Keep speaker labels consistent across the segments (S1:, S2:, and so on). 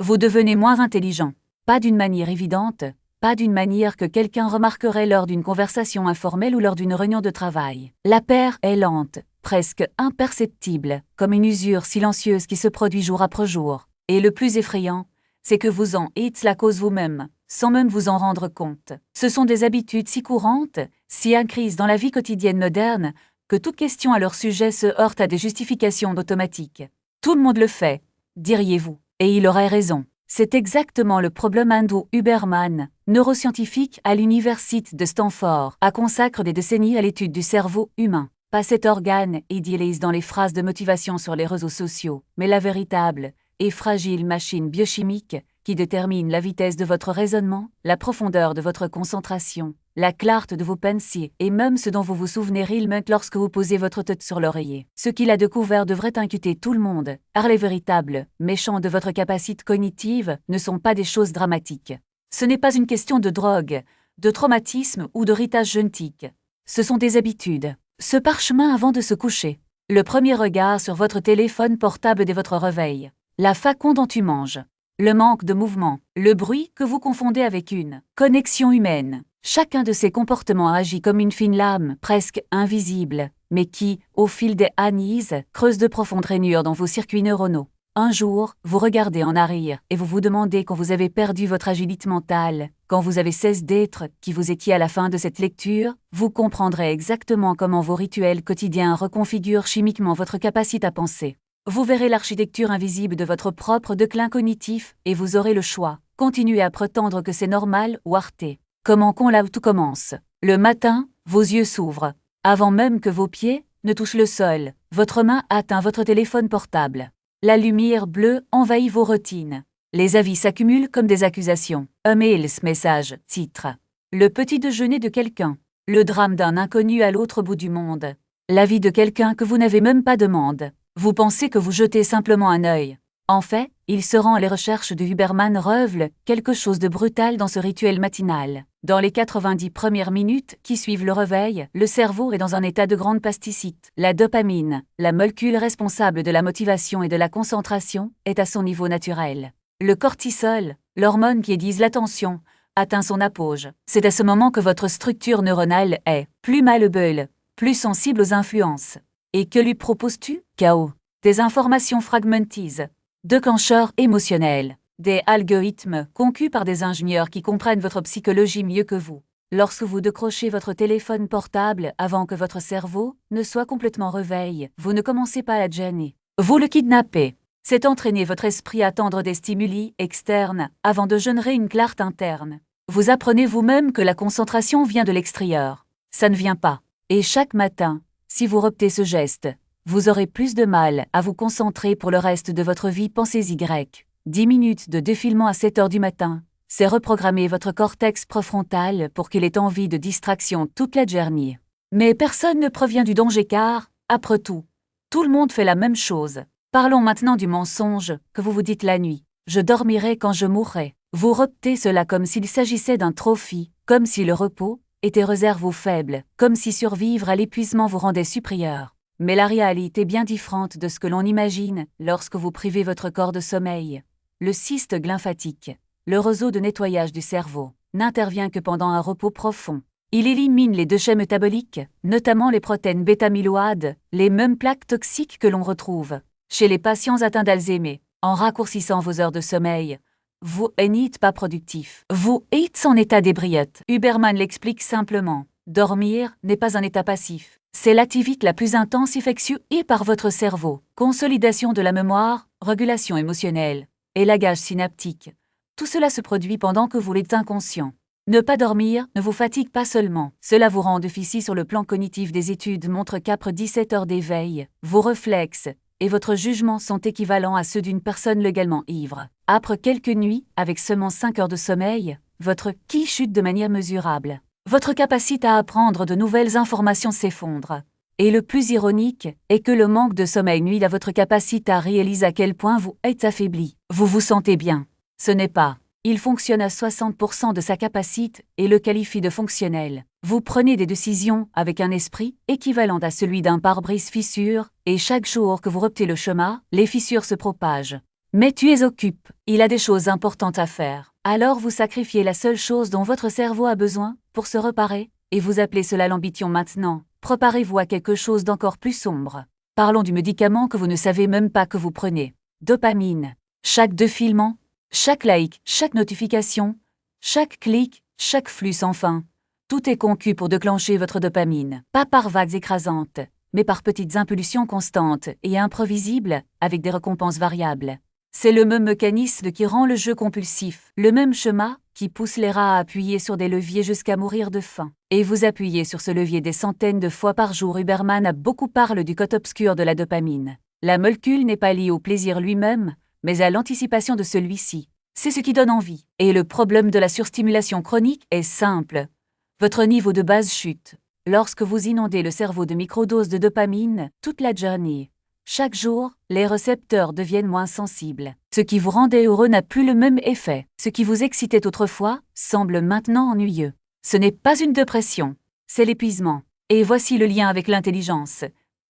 S1: Vous devenez moins intelligent. Pas d'une manière évidente, pas d'une manière que quelqu'un remarquerait lors d'une conversation informelle ou lors d'une réunion de travail. La paire est lente, presque imperceptible, comme une usure silencieuse qui se produit jour après jour. Et le plus effrayant, c'est que vous en êtes la cause vous-même, sans même vous en rendre compte. Ce sont des habitudes si courantes, si incrises dans la vie quotidienne moderne, que toute question à leur sujet se heurte à des justifications automatiques. Tout le monde le fait, diriez-vous, et il aurait raison. C'est exactement le problème Andrew Huberman, neuroscientifique à l'université de Stanford, a consacré des décennies à l'étude du cerveau humain. Pas cet organe idéalise dans les phrases de motivation sur les réseaux sociaux, mais la véritable et fragile machine biochimique qui détermine la vitesse de votre raisonnement, la profondeur de votre concentration, la clarté de vos pensées et même ce dont vous vous souvenez réellement lorsque vous posez votre tête sur l'oreiller. Ce qu'il a découvert devrait inquiéter tout le monde, car les véritables méchants de votre capacité cognitive ne sont pas des choses dramatiques. Ce n'est pas une question de drogue, de traumatisme ou d'héritage génétique. Ce sont des habitudes. Ce parchemin avant de se coucher. Le premier regard sur votre téléphone portable dès votre réveil. La façon dont tu manges. Le manque de mouvement. Le bruit que vous confondez avec une connexion humaine. Chacun de ces comportements agit comme une fine lame, presque invisible, mais qui, au fil des années, creuse de profondes rainures dans vos circuits neuronaux. Un jour, vous regardez en arrière et vous vous demandez quand vous avez perdu votre agilité mentale, quand vous avez cessé d'être qui vous étiez à la fin de cette lecture, vous comprendrez exactement comment vos rituels quotidiens reconfigurent chimiquement votre capacité à penser. Vous verrez l'architecture invisible de votre propre déclin cognitif et vous aurez le choix. Continuez à prétendre que c'est normal ou arrêtez. Comment qu'on là où tout commence. Le matin, vos yeux s'ouvrent. Avant même que vos pieds ne touchent le sol, votre main atteint votre téléphone portable. La lumière bleue envahit vos routines. Les avis s'accumulent comme des accusations. Un mail, message, titre. Le petit déjeuner de quelqu'un. Le drame d'un inconnu à l'autre bout du monde. La vie de quelqu'un que vous n'avez même pas demandé. Vous pensez que vous jetez simplement un œil. En fait, il se rend à les recherches de Huberman révèle quelque chose de brutal dans ce rituel matinal. Dans les 90 premières minutes qui suivent le réveil, le cerveau est dans un état de grande plasticité. La dopamine, la molécule responsable de la motivation et de la concentration, est à son niveau naturel. Le cortisol, l'hormone qui aiguise l'attention, atteint son apogée. C'est à ce moment que votre structure neuronale est plus malléable, plus sensible aux influences. Et que lui proposes-tu? Chaos. Des informations fragmentées. Déclencheurs émotionnels. Des algorithmes conçus par des ingénieurs qui comprennent votre psychologie mieux que vous. Lorsque vous décrochez votre téléphone portable avant que votre cerveau ne soit complètement réveillé, vous ne commencez pas à le gêner. Vous le kidnappez. C'est entraîner votre esprit à tendre des stimuli externes avant de générer une clarté interne. Vous apprenez vous-même que la concentration vient de l'extérieur. Ça ne vient pas. Et chaque matin, si vous reptez ce geste, vous aurez plus de mal à vous concentrer pour le reste de votre vie. Pensez-y. 10 minutes de défilement à 7 heures du matin, c'est reprogrammer votre cortex préfrontal pour qu'il ait envie de distraction toute la journée. Mais personne ne provient du danger car, après tout le monde fait la même chose. Parlons maintenant du mensonge que vous vous dites la nuit. Je dormirai quand je mourrai. Vous reptez cela comme s'il s'agissait d'un trophée, comme si le repos était réservé aux faibles, comme si survivre à l'épuisement vous rendait supérieur. Mais la réalité est bien différente de ce que l'on imagine lorsque vous privez votre corps de sommeil. Le cyste lymphatique, le réseau de nettoyage du cerveau, n'intervient que pendant un repos profond. Il élimine les déchets métaboliques, notamment les protéines bêta-amyloïdes, les mêmes plaques toxiques que l'on retrouve chez les patients atteints d'Alzheimer. En raccourcissant vos heures de sommeil, vous n'êtes pas productif. Vous êtes en état d'ébriété. Huberman l'explique simplement. Dormir n'est pas un état passif. C'est l'activité la plus intense effectuée par votre cerveau. Consolidation de la mémoire, régulation émotionnelle, élagage synaptique. Tout cela se produit pendant que vous l'êtes inconscient. Ne pas dormir ne vous fatigue pas seulement. Cela vous rend déficient sur le plan cognitif. Des études montrent qu'après 17 heures d'éveil, vos réflexes et votre jugement sont équivalents à ceux d'une personne légalement ivre. Après quelques nuits, avec seulement 5 heures de sommeil, votre QI chute de manière mesurable. Votre capacité à apprendre de nouvelles informations s'effondre. Et le plus ironique est que le manque de sommeil nuit à votre capacité à réaliser à quel point vous êtes affaibli. Vous vous sentez bien. Ce n'est pas. Il fonctionne à 60% de sa capacité et le qualifie de fonctionnel. Vous prenez des décisions avec un esprit équivalent à celui d'un pare-brise fissure, et chaque jour que vous reptez le chemin, les fissures se propagent. Mais tu es occupé, il a des choses importantes à faire. Alors vous sacrifiez la seule chose dont votre cerveau a besoin pour se réparer, et vous appelez cela l'ambition maintenant. Préparez-vous à quelque chose d'encore plus sombre. Parlons du médicament que vous ne savez même pas que vous prenez. Dopamine. Chaque défilement, chaque like, chaque notification, chaque clic, chaque flux sans fin. Tout est conçu pour déclencher votre dopamine, pas par vagues écrasantes, mais par petites impulsions constantes et imprévisibles, avec des récompenses variables. C'est le même mécanisme qui rend le jeu compulsif, le même schéma qui pousse les rats à appuyer sur des leviers jusqu'à mourir de faim. Et vous appuyez sur ce levier des centaines de fois par jour. Huberman a beaucoup parlé du code obscur de la dopamine. La molécule n'est pas liée au plaisir lui-même, mais à l'anticipation de celui-ci. C'est ce qui donne envie. Et le problème de la surstimulation chronique est simple. Votre niveau de base chute. Lorsque vous inondez le cerveau de microdoses de dopamine toute la journée, chaque jour, les récepteurs deviennent moins sensibles. Ce qui vous rendait heureux n'a plus le même effet. Ce qui vous excitait autrefois semble maintenant ennuyeux. Ce n'est pas une dépression, c'est l'épuisement. Et voici le lien avec l'intelligence.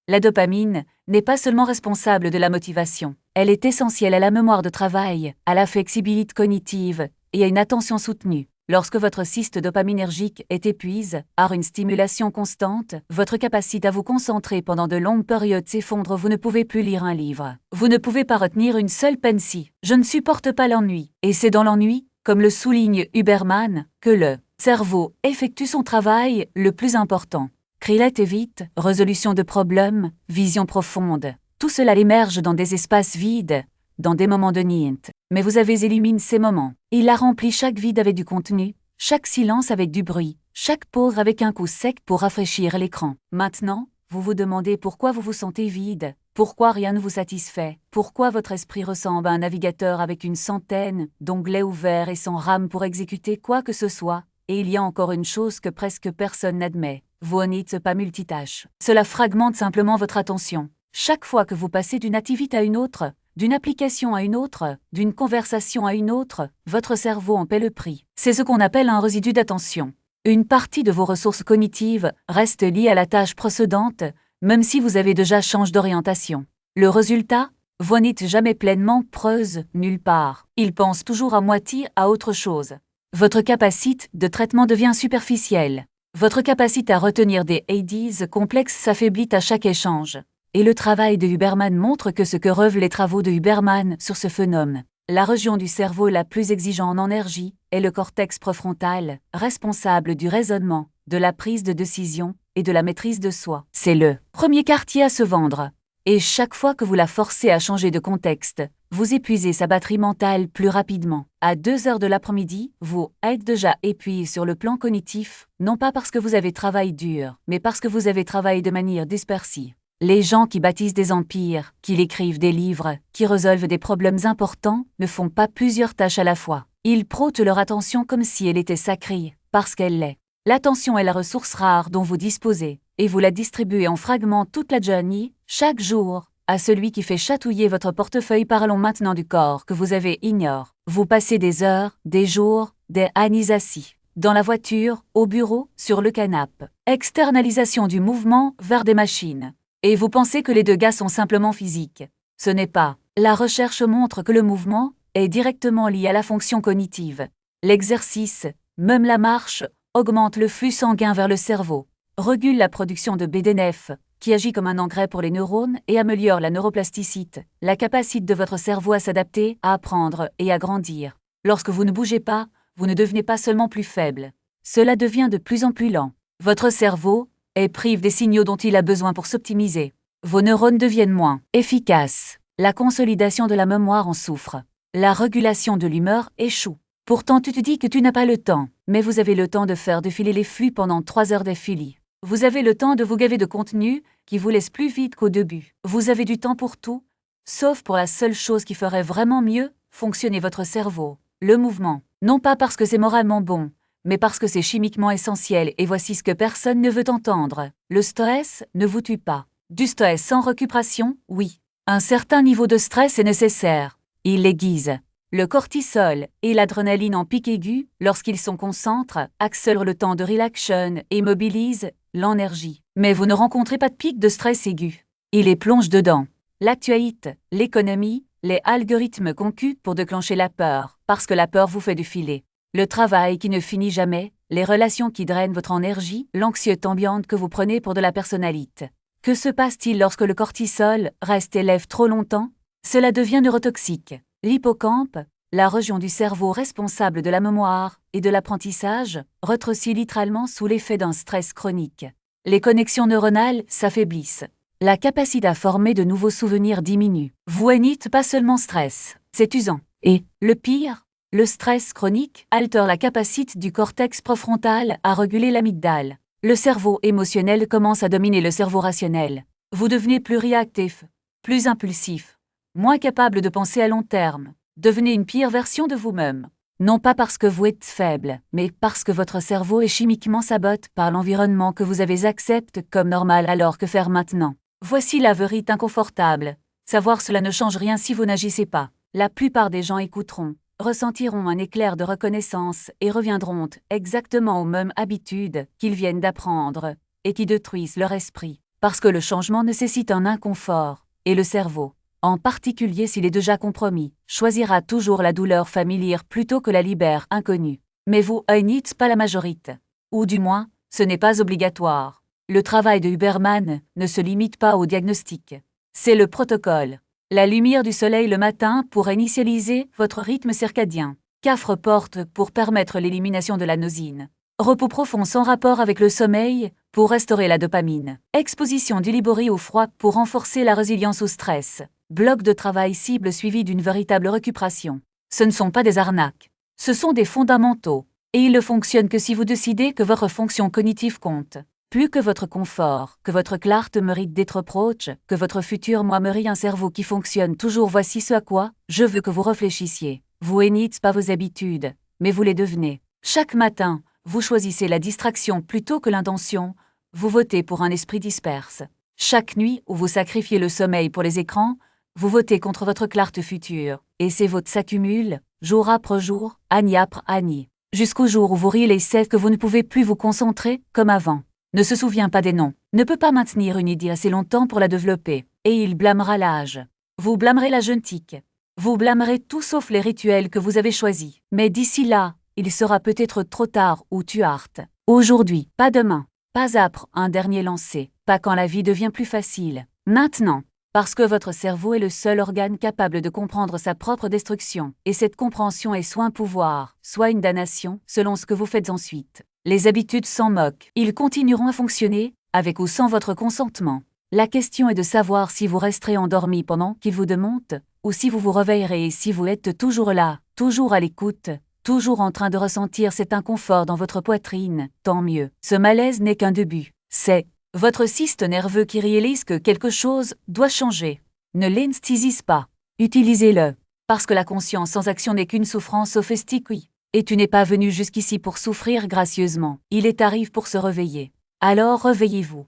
S1: La dopamine n'est pas seulement responsable de la motivation. Elle est essentielle à la mémoire de travail, à la flexibilité cognitive et à une attention soutenue. Lorsque votre système dopaminergique est épuisé par une stimulation constante, votre capacité à vous concentrer pendant de longues périodes s'effondre. Vous ne pouvez plus lire un livre. Vous ne pouvez pas retenir une seule pensée. Je ne supporte pas l'ennui. Et c'est dans l'ennui, comme le souligne Huberman, que le cerveau effectue son travail le plus important. Créativité, résolution de problèmes, vision profonde. Tout cela émerge dans des espaces vides, dans des moments de niente. Mais vous avez éliminé ces moments. Il a rempli chaque vide avec du contenu, chaque silence avec du bruit, chaque pause avec un coup sec pour rafraîchir l'écran. Maintenant, vous vous demandez pourquoi vous vous sentez vide, pourquoi rien ne vous satisfait, pourquoi votre esprit ressemble à un navigateur avec une centaine d'onglets ouverts et sans rame pour exécuter quoi que ce soit. Et il y a encore une chose que presque personne n'admet. Vous n'êtes pas multitâche. Cela fragmente simplement votre attention. Chaque fois que vous passez d'une activité à une autre, d'une application à une autre, d'une conversation à une autre, votre cerveau en paie le prix. C'est ce qu'on appelle un résidu d'attention. Une partie de vos ressources cognitives reste liée à la tâche précédente, même si vous avez déjà changé d'orientation. Le résultat, vous n'êtes jamais pleinement preuse nulle part. Il pense toujours à moitié à autre chose. Votre capacité de traitement devient superficielle. Votre capacité à retenir des idées complexes s'affaiblit à chaque échange. Et le travail de Huberman montre que ce que révèlent les travaux de Huberman sur ce phénomène. La région du cerveau la plus exigeante en énergie est le cortex préfrontal, responsable du raisonnement, de la prise de décision et de la maîtrise de soi. C'est le premier quartier à se vendre. Et chaque fois que vous la forcez à changer de contexte, vous épuisez sa batterie mentale plus rapidement. À 2 heures de l'après-midi, vous êtes déjà épuisé sur le plan cognitif, non pas parce que vous avez travaillé dur, mais parce que vous avez travaillé de manière dispersée. Les gens qui bâtissent des empires, qui écrivent des livres, qui résolvent des problèmes importants, ne font pas plusieurs tâches à la fois. Ils prôtent leur attention comme si elle était sacrée, parce qu'elle l'est. L'attention est la ressource rare dont vous disposez, et vous la distribuez en fragments toute la journée, chaque jour, à celui qui fait chatouiller votre portefeuille. Parlons maintenant du corps que vous avez ignore. Vous passez des heures, des jours, des années assis. Dans la voiture, au bureau, sur le canapé. Externalisation du mouvement vers des machines. Et vous pensez que les dégâts sont simplement physiques. Ce n'est pas. La recherche montre que le mouvement est directement lié à la fonction cognitive. L'exercice, même la marche, augmente le flux sanguin vers le cerveau, régule la production de BDNF, qui agit comme un engrais pour les neurones et améliore la neuroplasticité, la capacité de votre cerveau à s'adapter, à apprendre et à grandir. Lorsque vous ne bougez pas, vous ne devenez pas seulement plus faible. Cela devient de plus en plus lent. Votre cerveau est privé des signaux dont il a besoin pour s'optimiser. Vos neurones deviennent moins efficaces. La consolidation de la mémoire en souffre. La régulation de l'humeur échoue. Pourtant tu te dis que tu n'as pas le temps, mais vous avez le temps de faire défiler les flux pendant 3 heures d'affilée. Vous avez le temps de vous gaver de contenu qui vous laisse plus vite qu'au début. Vous avez du temps pour tout, sauf pour la seule chose qui ferait vraiment mieux fonctionner votre cerveau, le mouvement. Non pas parce que c'est moralement bon, mais parce que c'est chimiquement essentiel. Et voici ce que personne ne veut entendre. Le stress ne vous tue pas. Du stress sans récupération, oui. Un certain niveau de stress est nécessaire. Il l'aiguise. Le cortisol et l'adrénaline en pic aigu, lorsqu'ils sont concentrés, accélèrent le temps de relaxation et mobilisent l'énergie. Mais vous ne rencontrez pas de pic de stress aigu. Il les plonge dedans. L'actualité, l'économie, Les algorithmes conçus pour déclencher la peur, parce que la peur vous fait défiler. Le travail qui ne finit jamais, les relations qui drainent votre énergie, l'anxiété ambiante que vous prenez pour de la personnalité. Que se passe-t-il lorsque le cortisol reste élève trop longtemps? Cela devient neurotoxique. L'hippocampe, la région du cerveau responsable de la mémoire et de l'apprentissage, rétrécit littéralement sous l'effet d'un stress chronique. Les connexions neuronales s'affaiblissent. La capacité à former de nouveaux souvenirs diminue. Vous n'êtes pas seulement stress, c'est usant. Et, le pire, le stress chronique altère la capacité du cortex préfrontal à réguler l'amygdale. Le cerveau émotionnel commence à dominer le cerveau rationnel. Vous devenez plus réactif, plus impulsif, moins capable de penser à long terme. Devenez une pire version de vous-même. Non pas parce que vous êtes faible, mais parce que votre cerveau est chimiquement saboté par l'environnement que vous avez accepté comme normal. Alors que faire maintenant? Voici la vérité inconfortable. Savoir cela ne change rien si vous n'agissez pas. La plupart des gens écouteront, ressentiront un éclair de reconnaissance et reviendront exactement aux mêmes habitudes qu'ils viennent d'apprendre et qui détruisent leur esprit. Parce que le changement nécessite un inconfort, et le cerveau, en particulier s'il est déjà compromis, choisira toujours la douleur familière plutôt que la libère inconnue. Mais vous n'êtes pas la majorité. Ou du moins, ce n'est pas obligatoire. Le travail de Huberman ne se limite pas au diagnostic. C'est le protocole. La lumière du soleil le matin pour initialiser votre rythme circadien. Cafre porte pour permettre l'élimination de la nausine. Repos profond sans rapport avec le sommeil pour restaurer la dopamine. Exposition du libori au froid pour renforcer la résilience au stress. Bloc de travail cible suivi d'une véritable récupération. Ce ne sont pas des arnaques. Ce sont des fondamentaux. Et ils ne fonctionnent que si vous décidez que votre fonction cognitive compte. Plus que votre confort, que votre clarté mérite d'être proche, que votre futur moi mérite un cerveau qui fonctionne toujours. Voici ce à quoi je veux que vous réfléchissiez. Vous n'êtes pas vos habitudes, mais vous les devenez. Chaque matin, vous choisissez la distraction plutôt que l'intention, vous votez pour un esprit disperse. Chaque nuit où vous sacrifiez le sommeil pour les écrans, vous votez contre votre clarté future, et ces votes s'accumulent, jour après jour, année après année, jusqu'au jour où vous réalisez que vous ne pouvez plus vous concentrer comme avant. Ne se souvient pas des noms, ne peut pas maintenir une idée assez longtemps pour la développer, et il blâmera l'âge. Vous blâmerez la génétique. Vous blâmerez tout sauf les rituels que vous avez choisis. Mais d'ici là, il sera peut-être trop tard ou tu hâte. Aujourd'hui, pas demain, pas après un dernier lancer, pas quand la vie devient plus facile. Maintenant, parce que votre cerveau est le seul organe capable de comprendre sa propre destruction, et cette compréhension est soit un pouvoir, soit une damnation, selon ce que vous faites ensuite. Les habitudes s'en moquent. Ils continueront à fonctionner, avec ou sans votre consentement. La question est de savoir si vous resterez endormi pendant qu'ils vous démontent, ou si vous vous réveillerez et si vous êtes toujours là, toujours à l'écoute, toujours en train de ressentir cet inconfort dans votre poitrine, tant mieux. Ce malaise n'est qu'un début. C'est votre système nerveux qui réalise que quelque chose doit changer. Ne l'anesthésise pas. Utilisez-le. Parce que la conscience sans action n'est qu'une souffrance sophistiquée. Et tu n'es pas venu jusqu'ici pour souffrir gracieusement. Il est arrivé pour se réveiller. Alors réveillez-vous.